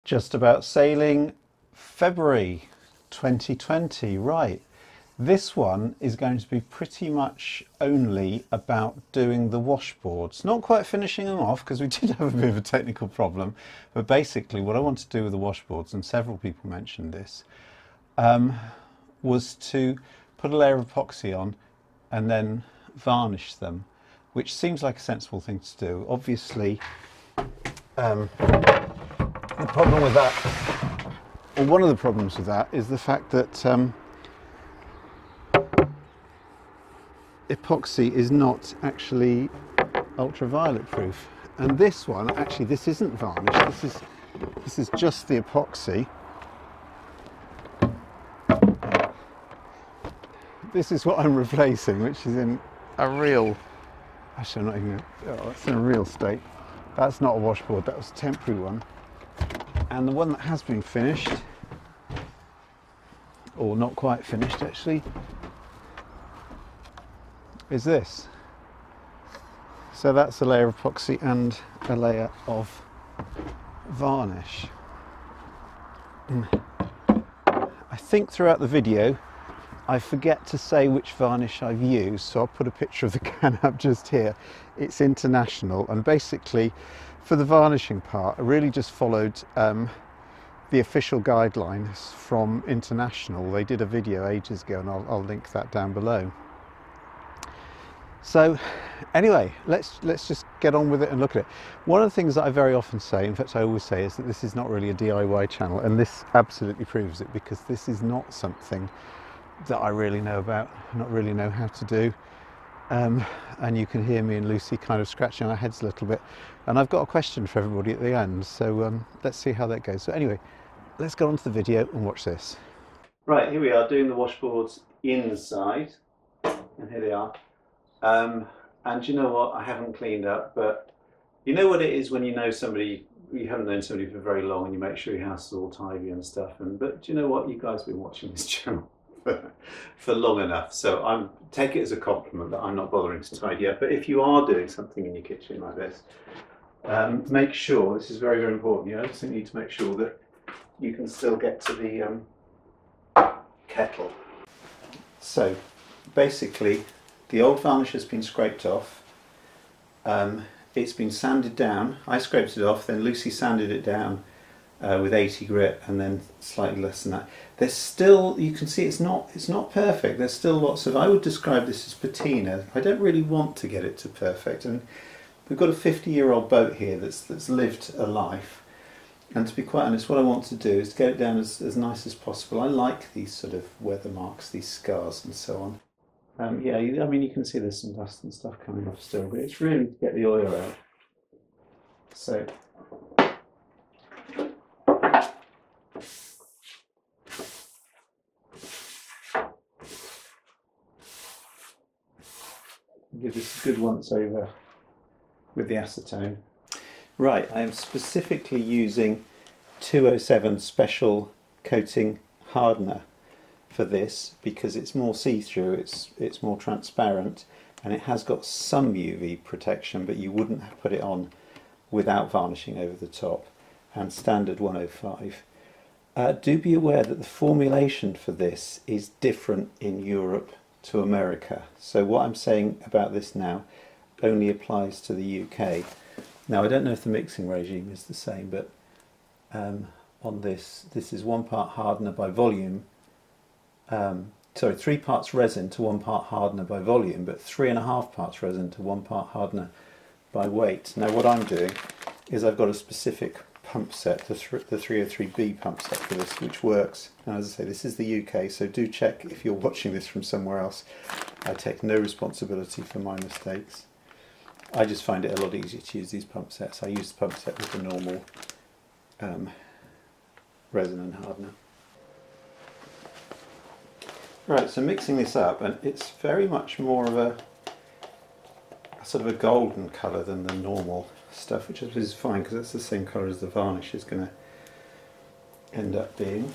Just about sailing, February 2020, right. This one is going to be pretty much only about doing the washboards. Not quite finishing them off because we did have a bit of a technical problem, but basically what I want to do with the washboards, and several people mentioned this, was to put a layer of epoxy on and then varnish them, which seems like a sensible thing to do. Obviously, the problem with that, or one of the problems with that, is the fact that epoxy is not actually ultraviolet proof. And this one, actually, this isn't varnish. This is just the epoxy. This is what I'm replacing, which is in a real, actually I'm not even, oh, it's in a real state. That's not a washboard, that was a temporary one. And the one that has been finished, or not quite finished actually, is this. So that's a layer of epoxy and a layer of varnish. I think throughout the video I forget to say which varnish I've used, so I'll put a picture of the can up just here. It's International, and basically for the varnishing part I really just followed the official guidelines from International. They did a video ages ago and I'll link that down below. So anyway, let's just get on with it and look at it. One of the things that I very often say, in fact I always say, is that this is not really a DIY channel, and this absolutely proves it, because this is not something that I really know about, not really know how to do. And you can hear me and Lucy kind of scratching our heads a little bit. And I've got a question for everybody at the end, so let's see how that goes. So anyway, let's go on to the video and watch this. Right, here we are doing the washboards inside, and here they are. And you know what, I haven't cleaned up, but you know what it is when you know somebody, you haven't known somebody for very long, and you make sure your house is all tidy and stuff. But do you know what, you guys have been watching this channel for long enough, so take it as a compliment that I'm not bothering to tidy up. But if you are doing something in your kitchen like this, make sure, this is very, very important, you obviously need to make sure that you can still get to the kettle. So basically the old varnish has been scraped off, it's been sanded down. I scraped it off, then Lucy sanded it down with 80 grit, and then slightly less than that. There's still, you can see it's not perfect. There's still lots of, I would describe this as patina. I don't really want to get it to perfect, and we've got a 50-year-old boat here that's lived a life, and to be quite honest, what I want to do is get it down as nice as possible. I like these sort of weather marks, these scars and so on. Yeah, I mean, you can see there's some dust and stuff coming off still, but it's really to get the oil out. So give this a good once over with the acetone. Right, I am specifically using 207 special coating hardener for this because it's more see-through, it's more transparent, and it has got some UV protection, but you wouldn't have put it on without varnishing over the top, and standard 105. Do be aware that the formulation for this is different in Europe to America. So what I'm saying about this now only applies to the UK. Now I don't know if the mixing regime is the same, but on this is 1 part hardener by volume, sorry, 3 parts resin to 1 part hardener by volume, but 3.5 parts resin to 1 part hardener by weight. Now what I'm doing is I've got a specific pump set, the 303B pump set for this, which works. And as I say, this is the UK, so do check if you're watching this from somewhere else. I take no responsibility for my mistakes. I just find it a lot easier to use these pump sets. I use the pump set with the normal resin and hardener. Right, so mixing this up, and it's very much more of a sort of a golden colour than the normal stuff, which is fine because that's the same colour as the varnish is going to end up being.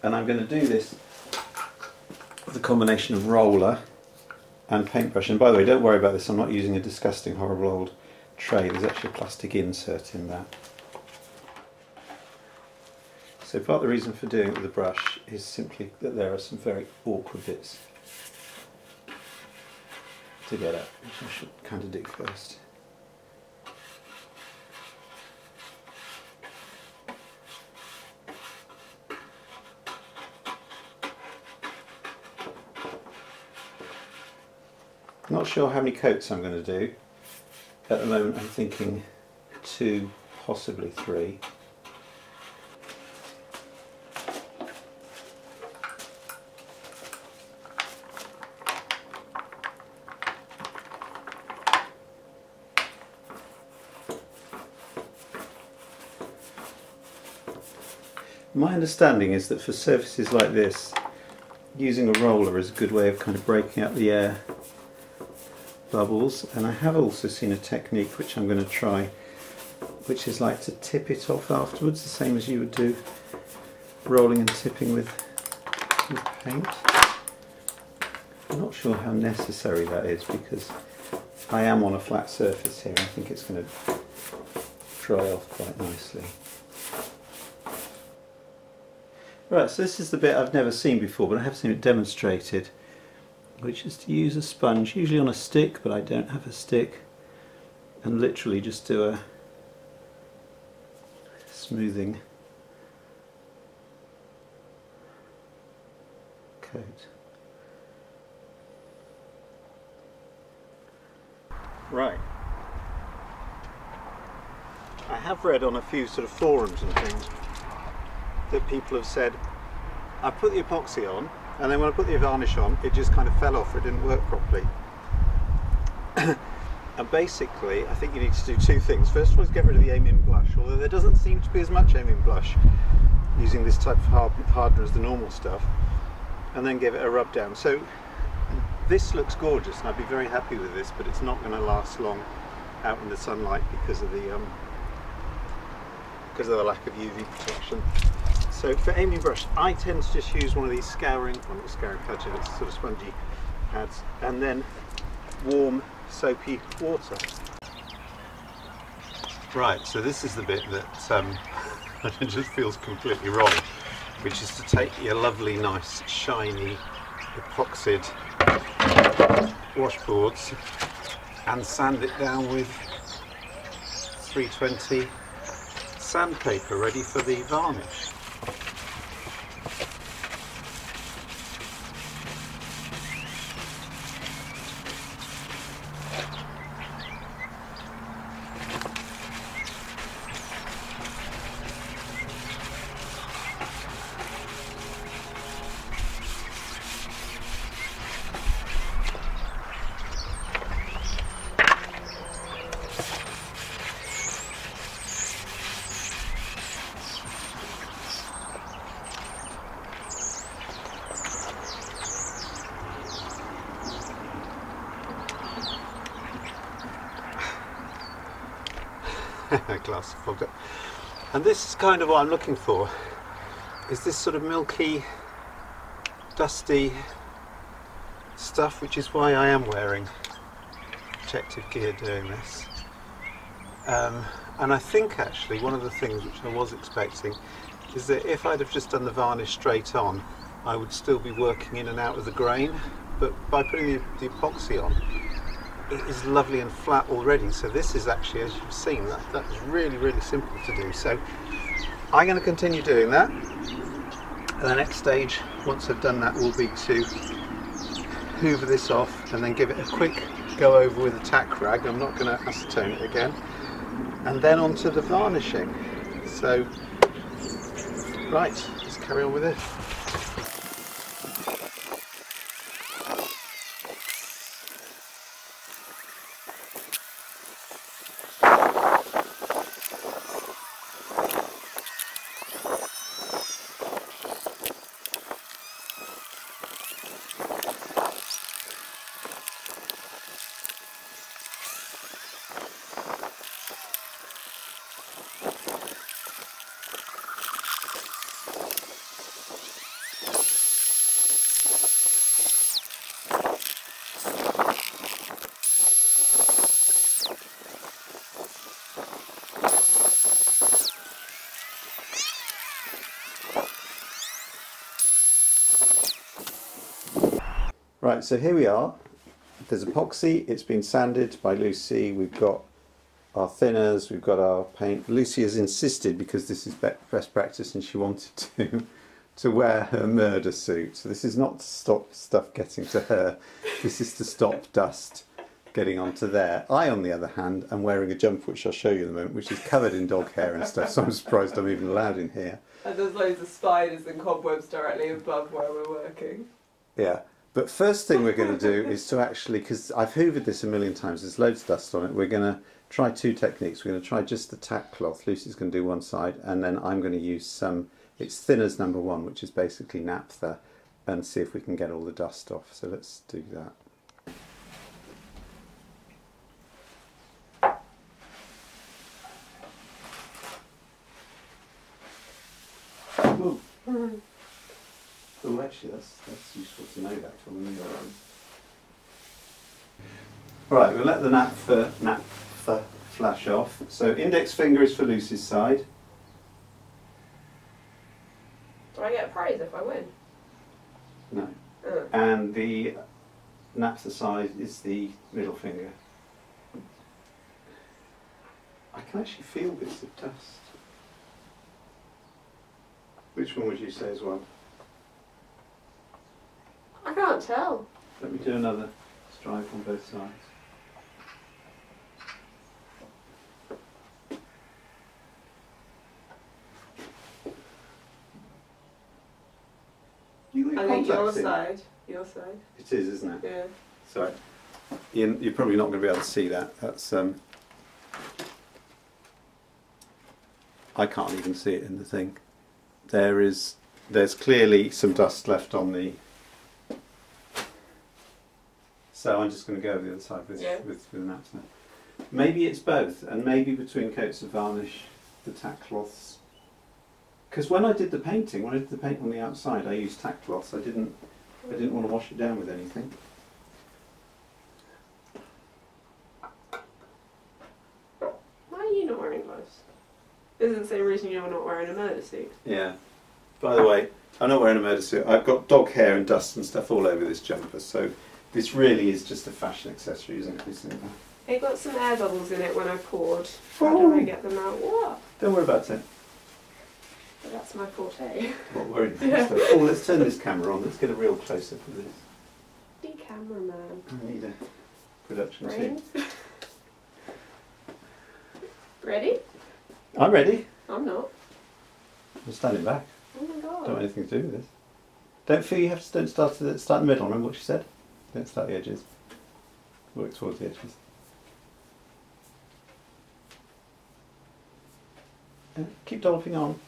And I'm going to do this with a combination of roller and paintbrush. And by the way, don't worry about this, I'm not using a disgusting horrible old tray, there's actually a plastic insert in that. So part of the reason for doing it with a brush is simply that there are some very awkward bits to get at, which I should kind of do first. I'm not sure how many coats I'm going to do. At the moment I'm thinking 2, possibly 3. My understanding is that for surfaces like this, using a roller is a good way of kind of breaking up the air bubbles, and I have also seen a technique which I'm going to try, which is like to tip it off afterwards, the same as you would do rolling and tipping with paint. I'm not sure how necessary that is because I am on a flat surface here. I think it's going to dry off quite nicely. Right, so this is the bit I've never seen before, but I have seen it demonstrated, which is to use a sponge, usually on a stick, but I don't have a stick, and literally just do a smoothing coat. Right. I have read on a few sort of forums and things that people have said, I put the epoxy on, and then when I put the varnish on, it just kind of fell off, or it didn't work properly. And basically, I think you need to do 2 things. First of all is get rid of the aiming blush, although there doesn't seem to be as much aiming blush using this type of hardener as the normal stuff, and then give it a rub down. So this looks gorgeous, and I'd be very happy with this, but it's not going to last long out in the sunlight because of the lack of UV protection. So for aiming brush, I tend to just use one of these scouring, well not scouring pads, it's sort of spongy pads, and then warm soapy water. Right, so this is the bit that just feels completely wrong, which is to take your lovely, nice, shiny, epoxied washboards and sand it down with 320 sandpaper ready for the varnish. Glass fogged up. And this is kind of what I'm looking for, is this sort of milky, dusty stuff, which is why I am wearing protective gear doing this. And I think actually one of the things which I was expecting is that if I'd have just done the varnish straight on, I would still be working in and out of the grain, but by putting the epoxy on, it is lovely and flat already. So this is actually, as you've seen, that's really, really simple to do. So I'm going to continue doing that, and the next stage, once I've done that, will be to hoover this off and then give it a quick go over with a tack rag. I'm not going to acetone it again, and then on to the varnishing. So right, let's carry on with this. Right, so here we are. There's epoxy, it's been sanded by Lucy, we've got our thinners, we've got our paint. Lucy has insisted, because this is best practice and she wanted to wear her murder suit. So this is not to stop stuff getting to her, this is to stop dust getting onto there. I, on the other hand, am wearing a jumper, which I'll show you in a moment, which is covered in dog hair and stuff, so I'm surprised I'm even allowed in here. And there's loads of spiders and cobwebs directly above where we're working. Yeah. But first thing we're going to do is to actually, because I've hoovered this a million times, there's loads of dust on it, we're going to try two techniques. We're going to try just the tack cloth. Lucy's going to do one side, and then I'm going to use some, it's thinners number 1, which is basically naphtha, and see if we can get all the dust off. So let's do that. Ooh. Oh, actually, that's useful to know that from the new one. Right, we'll let the naphtha flash off. So index finger is for Lucy's side. Do I get a prize if I win? No. Oh. And the naphtha side is the middle finger. I can actually feel bits of dust. Which one would you say is one? I can't tell. Let me do another stripe on both sides. I think your side. Your side. It is, isn't it? Yeah. Sorry. You're probably not going to be able to see that. That's I can't even see it in the thing. There's clearly some dust left on the. So I'm just going to go over the other side with the naphtha. Maybe it's both, and maybe between coats of varnish, the tack cloths. Because when I did the painting, when I did the paint on the outside, I used tack cloths. I didn't want to wash it down with anything. Why are you not wearing gloves? Is it the same reason you're not wearing a murder suit? Yeah. By the way, I'm not wearing a murder suit. I've got dog hair and dust and stuff all over this jumper, so this really is just a fashion accessory, isn't it? It got some air bubbles in it when I poured. How do I get them out? What? Don't worry about it. But that's my forte. Not worried about stuff. Oh, let's turn this camera on. Let's get a real close-up of this. The cameraman. I need a production Rain? team. Ready? I'm ready. I'm not. I'm standing back. Oh my god. Don't have anything to do with this. Don't feel you have to. Don't start in the middle. Remember what she said. Don't start the edges. Work towards the edges. Keep dolloping on.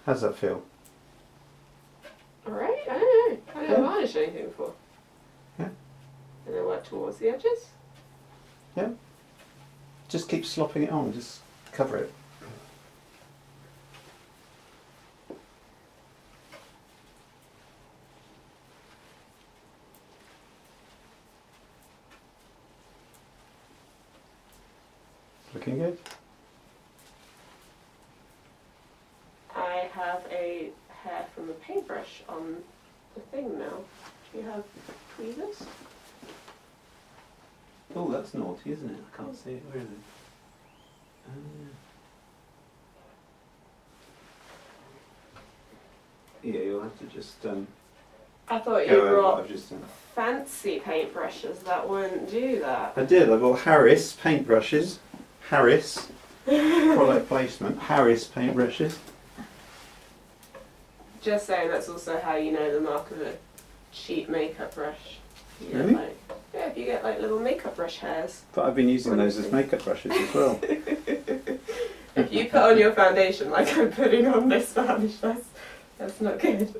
How does that feel? Alright, I don't know. I haven't varnished anything before. Yeah. And then work towards the edges. Yeah. Just keep slopping it on. Just cover it. Looking good. I have a hair from a paintbrush on the thing now. Do you have tweezers? Oh, that's naughty, isn't it? I can't see it. Where is it? Yeah, you'll have to just I thought you go over what brought I've just done. fancy paintbrushes that wouldn't do that. I did. I bought Harris paintbrushes. Harris product placement. Harris paintbrushes. Just saying, that's also how you know the mark of a cheap makeup brush. You get Really? like, yeah, if you get like little makeup brush hairs. But I've been using those as makeup brushes as well. If you put on your foundation like I'm putting on this varnish, that's not good.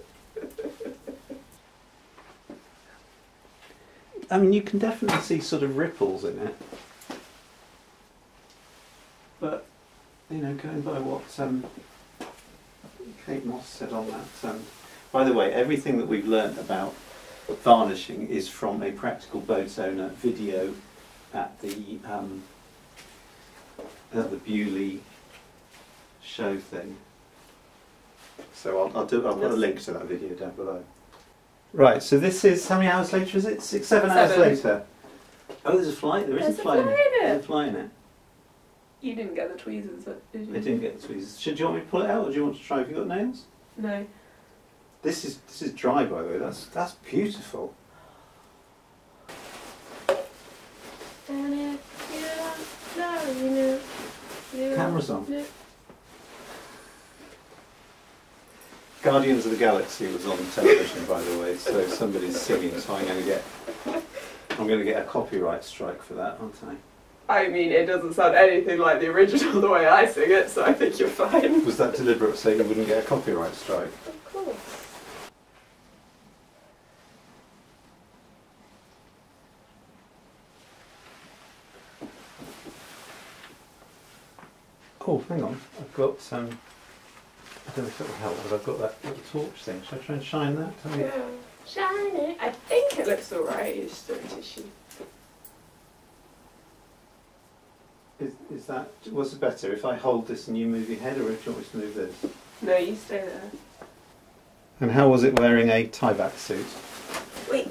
I mean, you can definitely see sort of ripples in it. But, you know, going by what Kate Moss said on that. By the way, everything that we've learnt about varnishing is from a practical boat owner video at the at the Bewley show thing. So I'll put a link to that video down below. Right, so this is, how many hours later is it? 7 hours later. Oh, there's a flight? There is a flight in it. There's a flight in it. You didn't get the tweezers, did you? I didn't get the tweezers. Do you want me to pull it out, or do you want to try? Have you got nails? No. This is dry, by the way. That's beautiful. Camera's on. Yeah. Guardians of the Galaxy was on television, by the way, so somebody's singing, so I'm going to get a copyright strike for that, aren't I? I mean, it doesn't sound anything like the original the way I sing it, so I think you're fine. Was that deliberate, so you wouldn't get a copyright strike? Of course. Oh, hang on, I've got I don't know if it will help, but I've got that little torch thing. Should I try and shine that? Yeah. Shine it. I think it looks alright, it's still tissue. Is that, what's it better, if I hold this and you move your head, or if you want me to move this? No, you stay there. And how was it wearing a tie-back suit? Wait.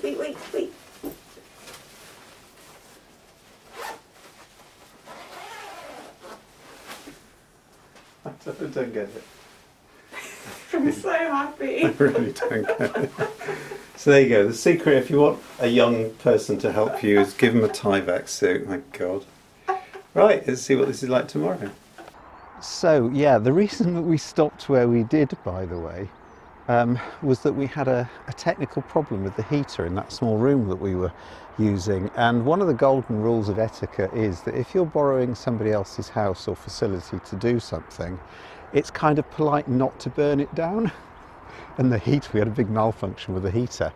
I don't get it. I'm so happy. I really don't get it. So there you go. The secret, if you want a young person to help you, is give them a tie-back suit. My God. Right, let's see what this is like tomorrow. So yeah, the reason that we stopped where we did, by the way, was that we had a technical problem with the heater in that small room that we were using. And one of the golden rules of etiquette is that if you're borrowing somebody else's house or facility to do something, it's kind of polite not to burn it down. And the heat, we had a big malfunction with the heater,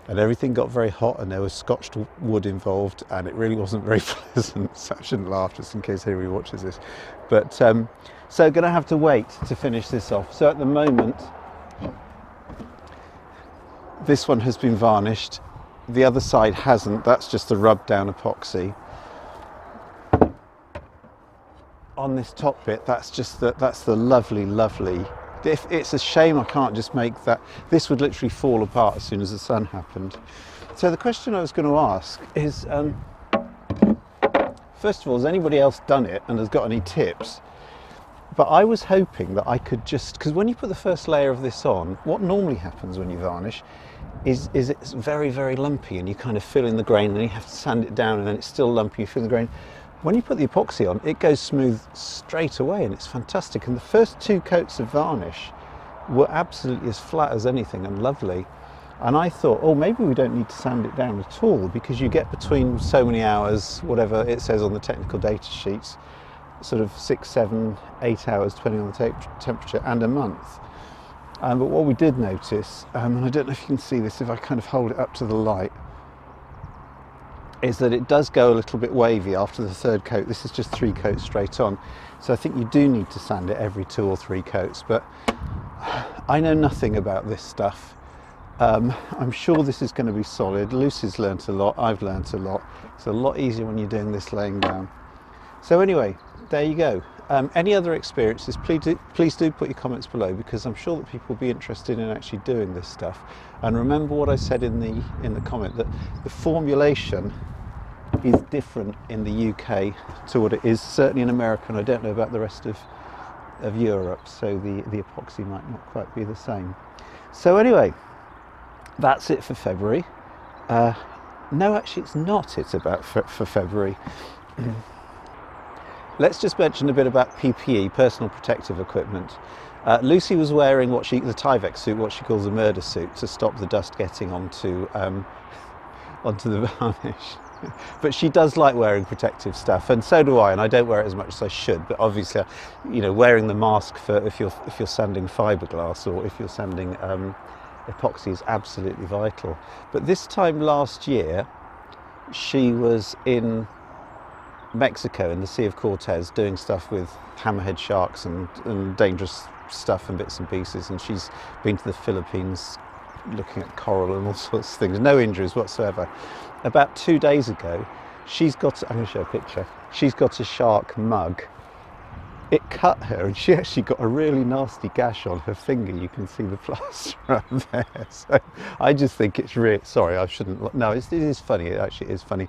and everything got very hot, and there was scotched wood involved, and it really wasn't very pleasant. So I shouldn't laugh, just in case anybody watches this. But so going to have to wait to finish this off. So at the moment, this one has been varnished. The other side hasn't. That's just the rub down epoxy. On this top bit, that's the lovely. It's a shame I can't just make that. This would literally fall apart as soon as the sun happened. So the question I was going to ask is, first of all, has anybody else done it and has got any tips? But I was hoping that I could just, because when you put the first layer of this on, what normally happens when you varnish is it's very, very lumpy, and you kind of fill in the grain, and then you have to sand it down, and then it's still lumpy, you fill in the grain. When you put the epoxy on, it goes smooth straight away, and it's fantastic. And the first 2 coats of varnish were absolutely as flat as anything and lovely. And I thought, oh, maybe we don't need to sand it down at all, because you get between so many hours, whatever it says on the technical data sheets, sort of 6, 7, 8 hours, depending on the temperature, and a month. But what we did notice, and I don't know if you can see this if I kind of hold it up to the light, is that it does go a little bit wavy after the 3rd coat. This is just 3 coats straight on. So I think you do need to sand it every 2 or 3 coats, but I know nothing about this stuff. I'm sure this is going to be solid. Lucy's learnt a lot, I've learnt a lot. It's a lot easier when you're doing this laying down. So anyway, there you go. Any other experiences, please do put your comments below, because I'm sure that people will be interested in actually doing this stuff. And remember what I said in the comment, that the formulation is different in the UK to what it is certainly in America, and I don't know about the rest of Europe, so the epoxy might not quite be the same. So anyway, that's it for February. No, actually it's not. It's about for February. Let's just mention a bit about PPE, personal protective equipment. Lucy was wearing the Tyvek suit, what she calls a murder suit, to stop the dust getting onto the varnish. But she does like wearing protective stuff, and so do I, and I don't wear it as much as I should. But obviously, you know, wearing the mask for if you're sanding fiberglass or if you're sanding epoxy is absolutely vital. But this time last year, she was in Mexico in the Sea of Cortez doing stuff with hammerhead sharks and dangerous stuff and bits and pieces, and she's been to the Philippines looking at coral and all sorts of things. No injuries whatsoever. About 2 days ago, I'm going to show a picture. She's got a shark mug it cut her, and she actually got a really nasty gash on her finger. You can see the plaster up there. So I just think it's really, sorry, I shouldn't, no, it is funny, it actually is funny.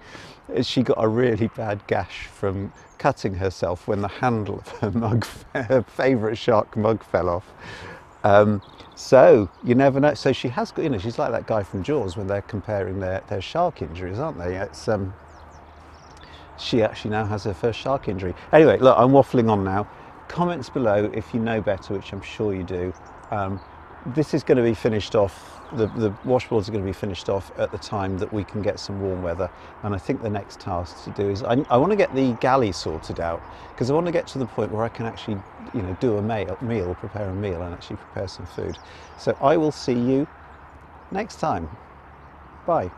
She got a really bad gash from cutting herself when the handle of her mug, her favourite shark mug, fell off. So you never know. So she has got, you know, she's like that guy from Jaws when they're comparing their shark injuries, aren't they? It's she actually now has her first shark injury. Anyway, look, I'm waffling on now. Comments below if you know better, which I'm sure you do. This is going to be finished off, the washboards are going to be finished off at the time that we can get some warm weather. And I think the next task to do is, I want to get the galley sorted out, because I want to get to the point where I can actually, you know, do a meal, prepare a meal and actually prepare some food. So I will see you next time. Bye.